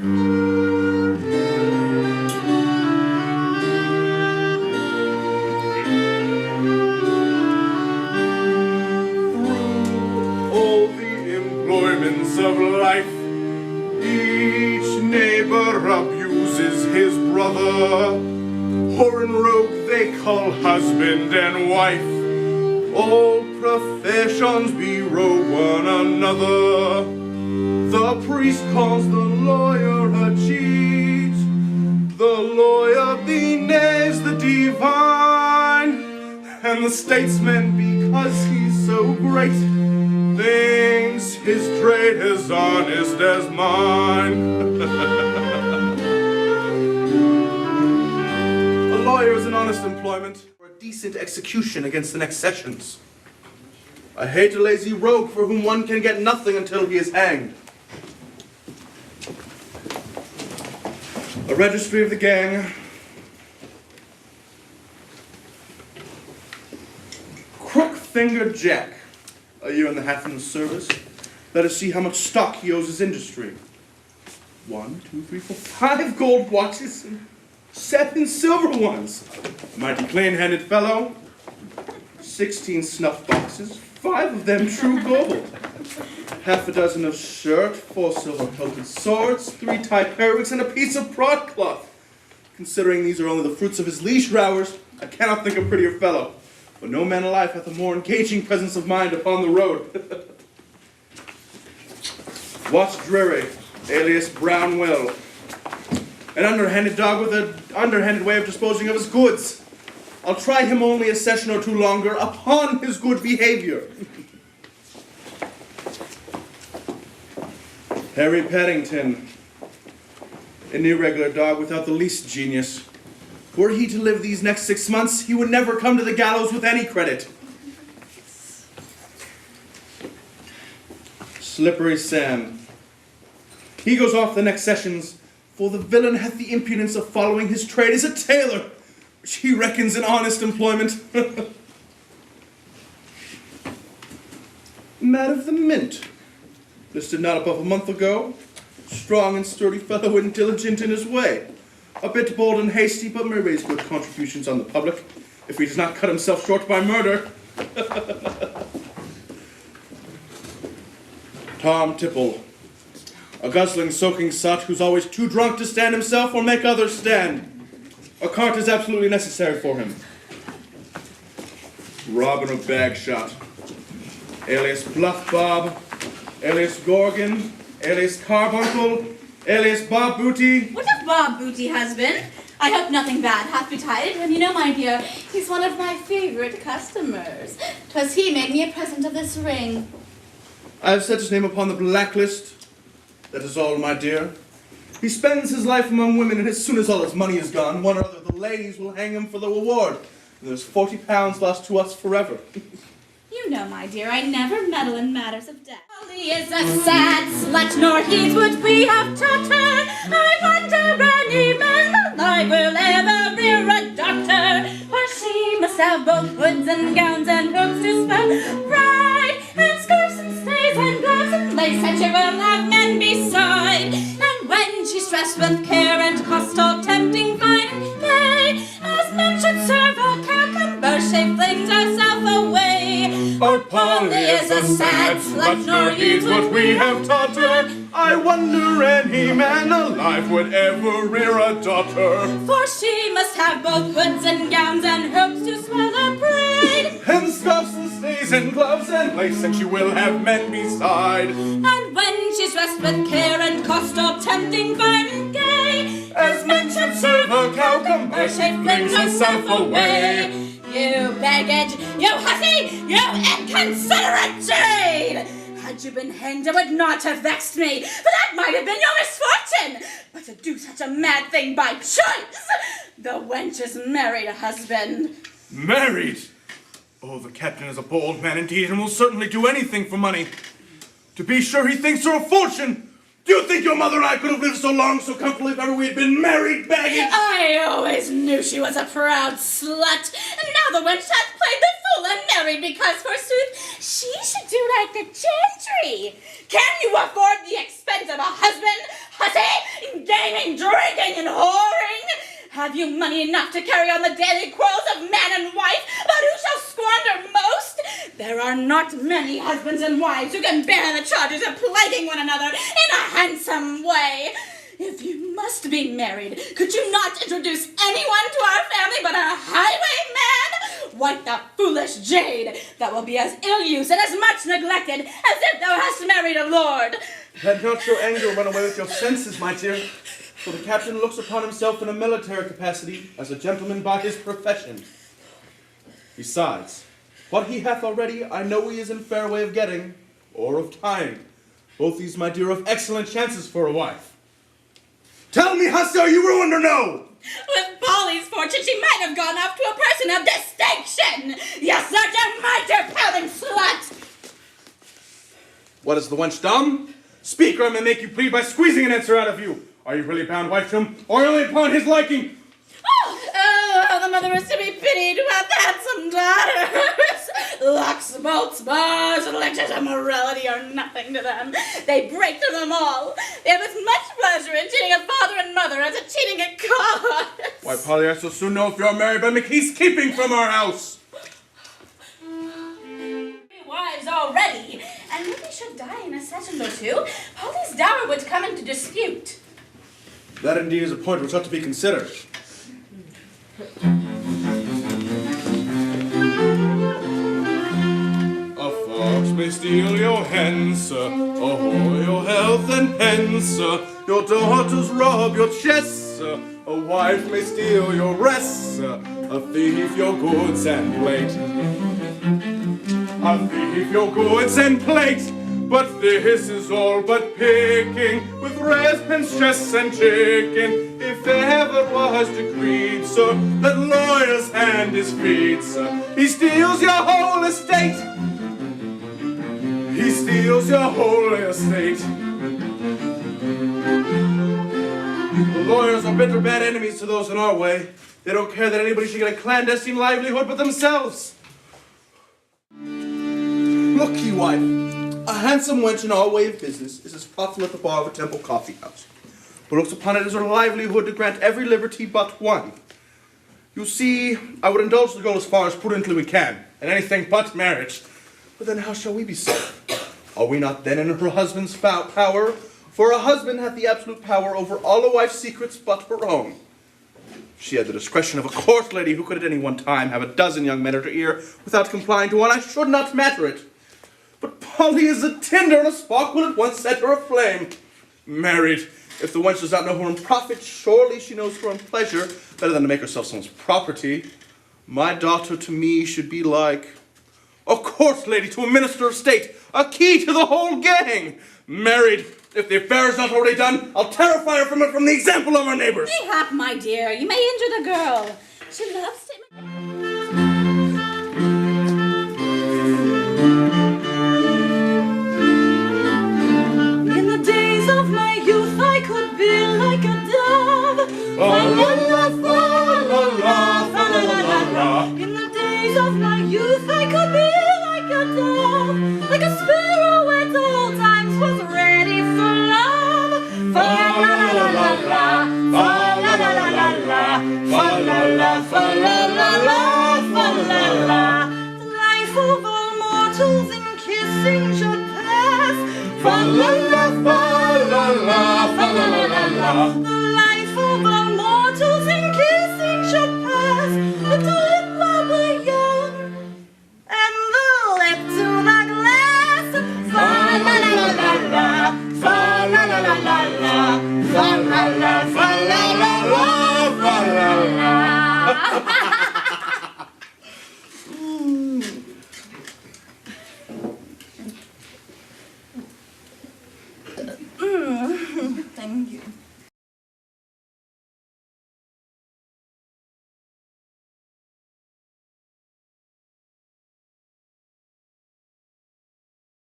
All the employments of life, each neighbor abuses his brother. Whore and rogue they call husband and wife. All professions berobe one another. The priest calls the lawyer a cheat. The lawyer benays the divine. And the statesman, because he's so great, thinks his trade as honest as mine. A lawyer is an honest employment for a decent execution against the next sessions. I hate a lazy rogue for whom one can get nothing until he is hanged. A registry of the gang. Crook-fingered Jack. A year and a half in the service. Let us see how much stock he owes his industry. 1, 2, 3, 4, 5 gold watches and 7 silver ones. A mighty clean-handed fellow. 16 snuff boxes, 5 of them true gold. Half a dozen of shirt, 4 silver-hilted swords, 3 tie periwigs, and a piece of broadcloth. Considering these are only the fruits of his leisure hours, I cannot think a prettier fellow. But no man alive hath a more engaging presence of mind upon the road. Watch Drury, alias Brown Will. An underhanded dog with an underhanded way of disposing of his goods. I'll try him only a session or two longer upon his good behavior. Harry Paddington, an irregular dog without the least genius. Were he to live these next 6 months, he would never come to the gallows with any credit. Slippery Sam. He goes off the next sessions, for the villain hath the impudence of following his trade as a tailor, which he reckons an honest employment. Matt of the Mint, listed not above a month ago, strong and sturdy fellow and diligent in his way. A bit bold and hasty, but may raise good contributions on the public, if he does not cut himself short by murder. Tom Tipple, a guzzling, soaking sot who's always too drunk to stand himself or make others stand. A cart is absolutely necessary for him. Robin of Bagshot, alias Bluff Bob, alias Gorgon, alias Carbuncle, alias Bob Booty. What of Bob Booty, husband? I hope nothing bad hath betided him. You know, my dear, he's one of my favorite customers. 'Twas he made me a present of this ring. I have set his name upon the blacklist. That is all, my dear. He spends his life among women, and as soon as all his money is gone, one or other of the ladies will hang him for the reward. And there's 40 pounds lost to us forever. You know, my dear, I never meddle in matters of death. Polly is a sad slut, nor heeds would we have taught her. I wonder any man alive will ever rear a daughter. For she must have both hoods and gowns and hooks to spell pride, and skirts and stays and gloves and lace, and she will have men beside. And when she's dressed with care and cost all tempting, fine and gay, as men should serve a cucumber, she flings herself away. Our Polly is a sad slut, nor heeds what we have taught her. I wonder any man alive would ever rear a daughter. For she must have both hoods and gowns and hooks to swell her pride, And scuffs and stays and gloves and lace, and she will have men beside. and when she's dressed with care and cost all tempting, fine and gay, As men should serve a cowcumber, she flings herself away. You baggage, you hussy, you inconsiderate jade! Had you been hanged, it would not have vexed me, for that might have been your misfortune. But to do such a mad thing by choice, the wench is married a husband. Married? Oh, the captain is a bold man indeed, and will certainly do anything for money. To be sure, he thinks her a fortune. Do you think your mother and I could have lived so long, so comfortably, if ever we had been married, baggage? I always knew she was a proud slut, and now the wench hath played the fool and married because, forsooth, she should do like the gentry. Can you afford the expense of a husband? hussy, gaming, drinking, and whoring? Have you money enough to carry on the daily quarrels of man and wife, but who shall squander most? There are not many husbands and wives who can bear the charges of plaguing one another in a handsome way. If you must be married, could you not introduce anyone to our family but a highwayman? Wipe the foolish jade, that will be as ill-used and as much neglected as if thou hast married a lord. Let not your anger run away with your senses, my dear, for the captain looks upon himself in a military capacity as a gentleman by his profession. Besides, what he hath already, I know he is in fair way of getting, or of tying. Both these, my dear, of excellent chances for a wife. Tell me, hussy, are you ruined or no? With Polly's fortune, she might have gone off to a person of distinction. Yes, such a mighty pouting slut. What is the wench dumb? Speak, or I may make you plead by squeezing an answer out of you. Are you really bound, Peachum, or only upon his liking? Oh, the mother is to be pitied who hath handsome daughters. Locks, bolts, bars, and lectures of morality are nothing to them. They break through them all. They have as much pleasure in cheating a father and mother as in cheating a God. Why, Polly, I shall soon know if you're married by McKee's keeping from our house. Wives already, and if they should die in a session or two, Polly's dower would come into dispute. That indeed is a point which ought to be considered. A fox may steal your hens, ahoy your health and pence, your daughters rob your chests, a wife may steal your rests, a thief your goods and plate. A thief your goods and plate, but this is all but picking, with raspins, chests, and chicken. If ever was decreed, sir, that lawyer's hand is freed, sir, he steals your whole estate. He steals your whole estate. The lawyers are bitter bad enemies to those in our way. They don't care that anybody should get a clandestine livelihood but themselves. Look ye, wife, a handsome wench in our way of business is as profitable at the bar of a temple coffee house, but looks upon it as her livelihood to grant every liberty but one. You see, I would indulge the girl as far as prudently we can, and anything but marriage. But then how shall we be so? Are we not then in her husband's power? For a husband hath the absolute power over all a wife's secrets but her own. She had the discretion of a court lady who could at any one time have a dozen young men at her ear without complying to one. I should not matter it. But Polly is a tinder, and a spark will at once set her aflame. Married, if the wench does not know her own profit, surely she knows her own pleasure better than to make herself someone's property. My daughter to me should be like a court lady to a minister of state, a key to the whole gang. Married, if the affair is not already done, I'll terrify her from it from the example of our neighbors. Mayhap, my dear, you may injure the girl. She loves to... In the days of my youth, I could be like a dove. In the days of my youth, I could be like a dove, like a sparrow at all times was ready for love. Fa la la la la, fa la la la la, fa la la, fa la la la, fa la la. The life of all mortals in kissing should pass. Fa la la, fa la la, fa la la la la. The life of all mortals in kissing should pass. But the lip while we're young, and the lip to the glass. Fa la la la la la, fa la la la la la, fa la la, fa la la la, fa la la. Thank you.